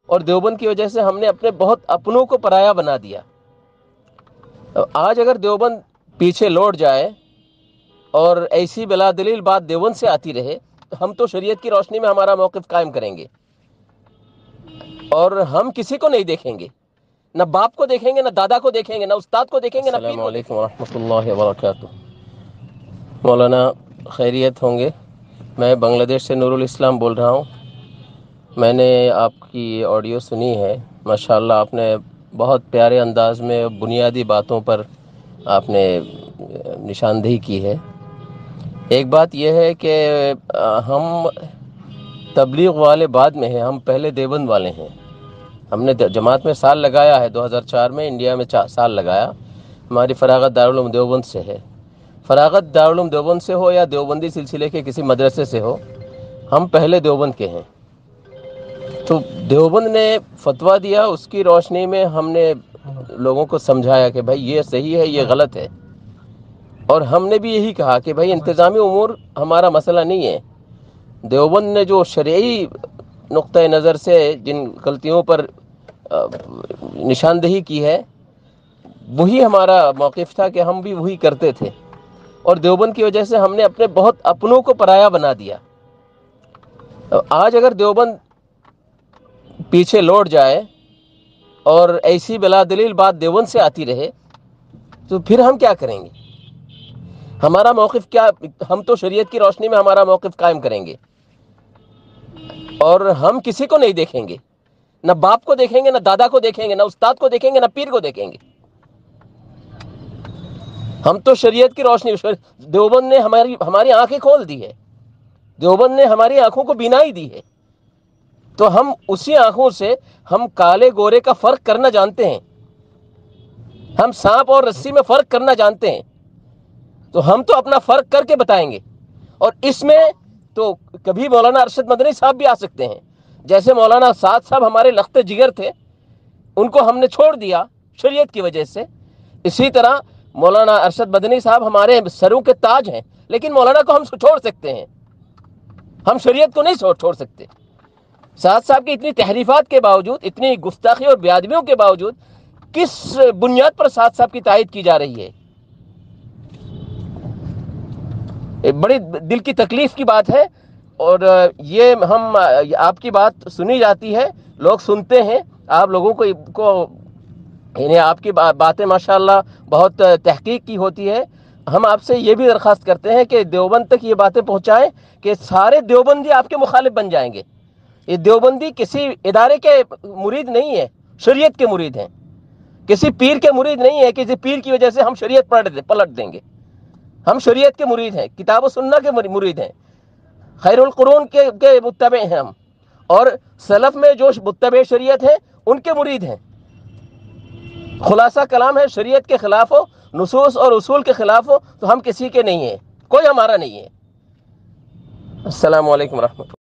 اور دیوبند کی وجہ سے ہم نے اپنے بہت اپنوں کو پرایا بنا دیا۔ آج اگر دیوبند پیچھے لوٹ جائے اور ایسی بلا دلیل بات دیوبند سے آتی رہے تو ہم تو شریعت کی روشنی میں ہمارا موقف قائم کریں گے، اور ہم کسی کو نہیں دیکھیں گے، نہ باپ کو دیکھیں گے، نہ دادا کو دیکھیں گے، نہ استاد کو دیکھیں گے، نہ پیر کو دیکھیں گے۔ السلام علیکم ورحمۃ اللہ وبرکاتہ۔ مولانا خیریت ہوں گے؟ میں بنگلہ دیش سے نور الاسلام بول رہا ہوں۔ میں نے آپ کی آڈیو سنی ہے، ماشاءاللہ آپ نے بہت پیارے انداز میں بنیادی باتوں پر آپ نے نشاندہی کی ہے۔ ایک بات یہ ہے کہ ہم تبلیغ والے بعد میں ہیں، ہم پہلے دیوبند والے ہیں۔ ہم نے جماعت میں سال لگایا ہے، 2004 میں انڈیا میں سال لگایا۔ ہماری فراغت دارالعلوم دیوبند سے ہے۔ فراغت دارالعلوم دیوبند سے ہو یا دیوبندی سلسلے کے کسی مدرسے سے ہو، ہم پہلے دیوبند کے ہیں۔ تو دیوبند نے فتویٰ دیا، اس کی روشنی میں ہم نے لوگوں کو سمجھایا کہ بھائی یہ صحیح ہے، یہ غلط ہے، اور ہم نے بھی یہی کہا کہ بھائی انتظامی امور ہمارا مسئلہ نہیں ہے۔ دیوبند نے جو شرعی نقطۂ نظر سے جن غلطیوں پر نشاندہی کی ہے، وہی ہمارا موقف تھا کہ ہم بھی وہی کرتے تھے، اور دیوبند کی وجہ سے ہم نے اپنے بہت اپنوں کو پرایا بنا دیا۔ آج اگر دیوبند پیچھے لوٹ جائے اور ایسی بلا دلیل بات دیوبند سے آتی رہے تو پھر ہم کیا کریں گے؟ ہمارا موقف کیا؟ ہم تو شریعت کی روشنی میں ہمارا موقف قائم کریں گے، اور ہم کسی کو نہیں دیکھیں گے، نہ باپ کو دیکھیں گے، نہ دادا کو دیکھیں گے، نہ استاد کو دیکھیں گے، نہ پیر کو دیکھیں گے۔ ہم تو شریعت کی روشنی، دیوبند نے ہماری آنکھیں کھول دی ہے، دیوبند نے ہماری آنکھوں کو بینائی دی ہے، تو ہم اسی آنکھوں سے ہم کالے گورے کا فرق کرنا جانتے ہیں، ہم سانپ اور رسی میں فرق کرنا جانتے ہیں، تو ہم تو اپنا فرق کر کے بتائیں گے۔ اور اس میں تو کبھی مولانا ارشد مدنی صاحب بھی آ سکتے ہیں، جیسے مولانا سعد صاحب ہمارے لخت جگر تھے، ان کو ہم نے چھوڑ دیا شریعت کی وجہ سے، اسی طرح مولانا ارشد مدنی صاحب ہمارے سروں کے تاج ہیں، لیکن مولانا کو ہم چھوڑ سکتے ہیں، ہم شریعت کو نہیں چھوڑ سکتے۔ سعد صاحب کی اتنی تحریفات کے باوجود، اتنی گستاخی اور بے ادبیوں کے باوجود، کس بنیاد پر سعد صاحب کی تائید کی جا رہی ہے؟ ایک بڑی دل کی تکلیف کی بات ہے، اور یہ آپ کی بات سنی جاتی ہے، لوگ سنتے ہیں، آپ لوگوں کو یعنی آپ کی باتیں ماشاءاللہ بہت تحقیق کی ہوتی ہے۔ ہم آپ سے یہ بھی درخواست کرتے ہیں کہ دیوبند تک یہ باتیں پہنچائیں کہ سارے دیوبندی آپ کے مخالف بن جائیں گے۔ یہ دیوبندی کسی ادارے کے مرید نہیں ہے، شریعت کے مرید ہیں، کسی پیر کے مرید نہیں ہے، کسی پیر کی وجہ سے ہم شریعت پلٹ دیں گے۔ ہم شریعت کے مرید ہیں، کتاب و سنہ کے مرید ہیں، خیر القرون کے متبع ہیں ہم، اور سلف میں جو متبع شریعت ہیں ان کے مرید ہیں۔ خلاصہ کلام ہے، شریعت کے خلاف ہو، نصوص اور اصول کے خلاف ہو تو ہم کسی کے نہیں ہیں، کوئی ہمارا نہیں ہے۔ السلام علیکم ورحمۃ اللہ۔